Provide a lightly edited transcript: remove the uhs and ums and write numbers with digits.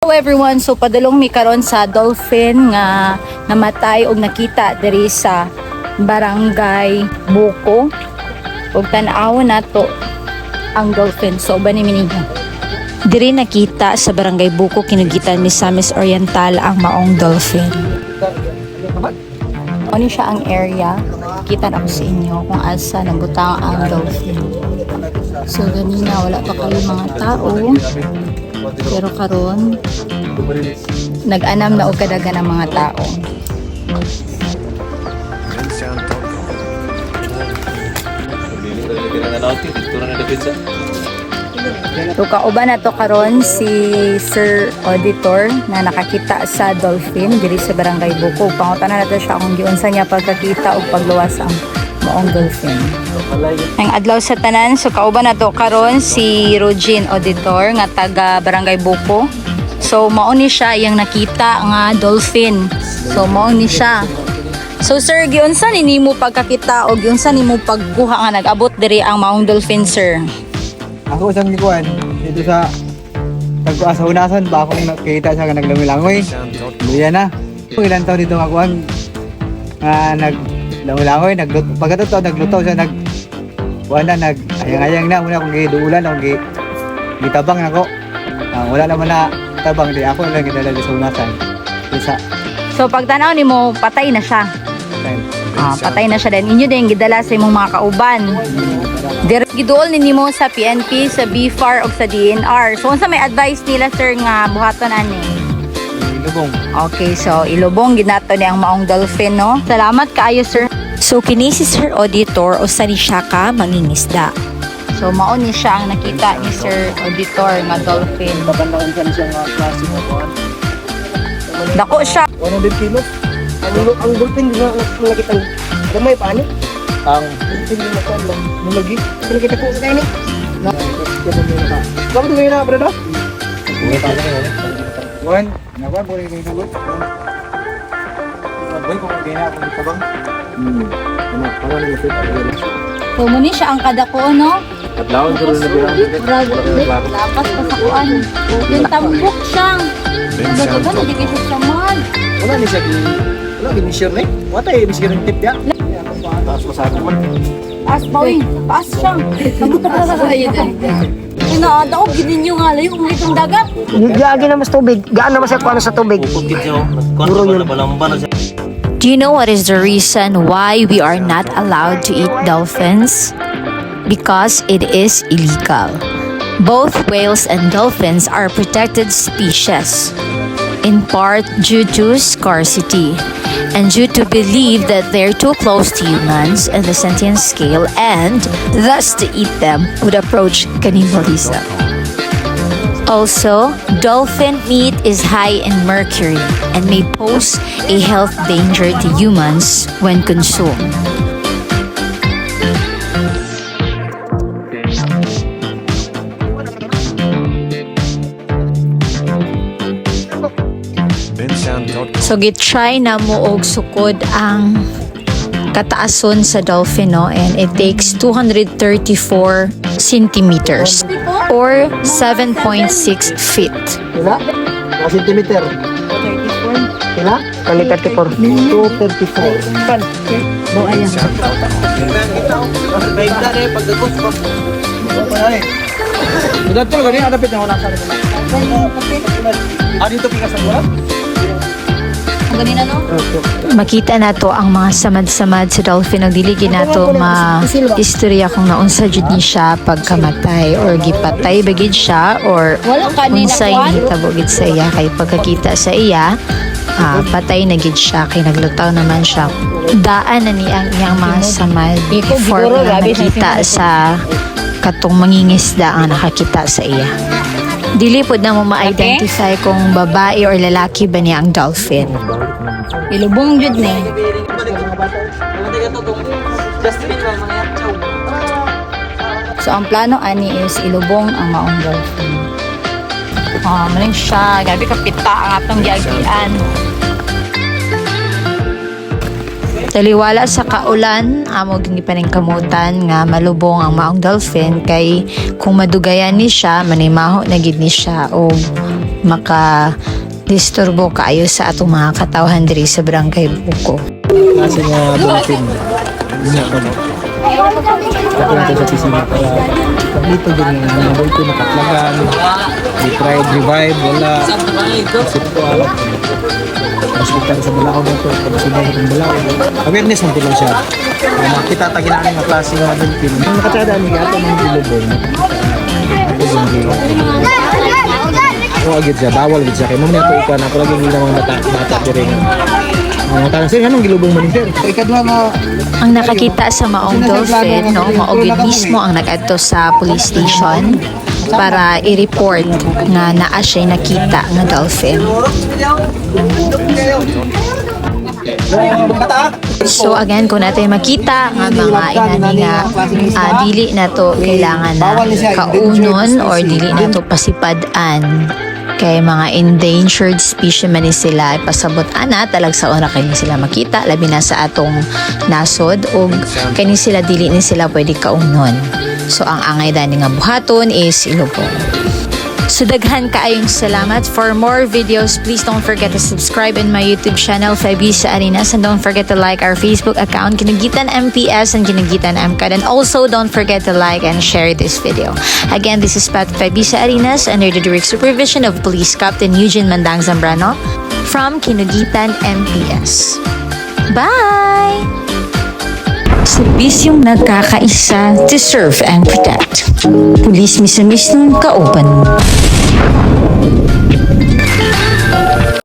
Hello everyone, so padulong mi karon sa dolphin nga namatay og nakita diri sa barangay Buko. Ug tan-awon nato ang dolphin. So bani miniga. Diri nakita sa barangay Buko kinugitan Misamis Oriental ang maong dolphin. Ano siya ang area? Kita na ko sa inyo kung asa nabutang ang dolphin. So ganina wala pa kayo mga tao. Pero karon nag-anam na og kadagan ng mga tao. So kauban na to karon si Sir Auditor na nakakita sa dolphin diri sa barangay Buko. Pangutanan nato siya kung giunsa niya pagkakita og pagluwas ang maong dolphin. Ang adlaw sa tanan, so kauban na to karon si Rogin Auditor nga taga barangay Buko. So mao ni siya yang nakita nga dolphin. So mao ni siya. So sir, giunsa ni nimo pagkakita o giunsa nimo pagkuha nga nag-abot diri ang maong dolphin, sir? Ako isang likuan dito sa sa unasan ba akong nakita siya nga naglangoy-langoy. Buya na. Kung ilang taon dito nga kuan naglangoy-langoy, nagluto siya ayang-ayang na muna akong giduulan akong gitabang nako. Wala naman na tabang di ako lang gidala sa unasan. So pagtanaw nimo patay na siya. Patay na siya din. Inyo din gidala sa imong mga kauban. Direct giduol nimo sa PNP, sa BFAR o sa DNR. So unsa may advice nila sir nga buhaton ani? Ilubong. Okay, so ilubong ginato ni ang maong dolphin, no? Salamat kaayo sir. So kini si Sir Auditor o sa ni siya ka mangingisda. So mao ni siya ang nakita ni Sir Auditor nga dolphin. Babandaan siya nga klase mo kuan. Dako siya. 100 kilos. Ang dolphin nga nakita gamay pa ani? Ang dolphin nga kuan lang. Mulagi. Nakita ko sa kani. Kamu ngayon na brado? Kuan, nawa boleh ni sagot. Boy ko gina ako dito bang? Para ni fit agad. So muni siya ang kadako, no? Lawan duro na bilang. Lapas pa sa kuan. Yung tambok siya. Dagan na di kay sa man. Wala ni siya wala ni share ni. Wata ay bisig ng tip ya. Taas masabi man. As bawi, paas siya. Tambok ka sa sayo din. Ina, daog ginin nyo nga layo kung itong dagat. Gagi na mas tubig. Gaan na mas kuano sa tubig. Puro yun. Do you know what is the reason why we are not allowed to eat dolphins? Because it is illegal. Both whales and dolphins are protected species, in part due to scarcity and due to belief that they're too close to humans and the sentient scale, and thus to eat them would approach cannibalism. Also, dolphin meat is high in mercury and may pose a health danger to humans when consumed. So gitry na mo og sukod ang kataason sa dolphin, no? And it takes 234 centimeters or 7.6 feet. Kila? Mga sentimeter. 34. Kila? Kali 34. 234. Pan. Bo ayan. Sudah tuh gani ada pit na wala sa nila. Dito pika sa wala? Ganina, no? Makita nato ang mga samad-samad sa dolphin og dili nato istorya kung naunsa jud ni siya pagkamatay or gipatay bagid siya or Wala kanina unsay kuan. nahitabo gid sa iya kay pagkakita sa iya patay na gid siya kay naglutaw naman siya. Daan na ni ang iyang mga samad before siguro, niya grabe, nakita sa katong mangingisda ang nakakita sa iya. Dili pod na mo ma-identify kung babae or lalaki ba niya ang dolphin. Ilubong jud ni. So ang plano ani is ilubong ang maong dolphin. Maling siya. Gabi kapita ang atong giagian. Taliwala sa kaulan, amo ginipaning kamutan nga malubong ang maong dolphin kay kung madugayan ni siya, manimaho na gid ni siya o maka-disturbo kaayo sa atong mga katawhan diri sa barangay Buko. Kasi nga dolphin. Yun nga pa. Ako na sa pisina kaya dito din yung mga dolphin nakatlagan. They tried revive, wala. Kasi ito alam. Hospital sa Balao na ito. Pagsunod ng Balao. Awareness natin lang siya. Makita tagin namin ang klase ng dolphin. Yung nakatsada ni Gato ng bilobong. Oo, agad siya. Bawal agad siya. Kaya mamaya ito upan. Ako lagi nila mga bata diri nga. Tanong sir, anong gilubong man sir? Ikadwa nga Ang nakakita sa maong dolphin, no, maogid mismo ang nag-adto sa police station para i-report nga naa siya nakita nga dolphin. So again, kung natin makita nga mga inani nga dili na to kailangan na kaunon or dili na to pasipad-an kay mga endangered species man ni sila pasabot ana talag sa una kay sila makita labi na sa atong nasod og kani sila dili ni sila pwede kaunon. So ang angay dani nga buhaton is ilubong. So daghan kaayong salamat. For more videos, please don't forget to subscribe in my YouTube channel, Febisa Arenas, and don't forget to like our Facebook account, Kinagitan MPS and Kinagitan MCAD, and also don't forget to like and share this video. Again, this is Pat Febisa Arenas under the direct supervision of Police Captain Eugene Mandang Zambrano from Kinagitan MPS. Bye! Serbisyong nagkakaisa to serve and protect. Pulis mismo kauban mo.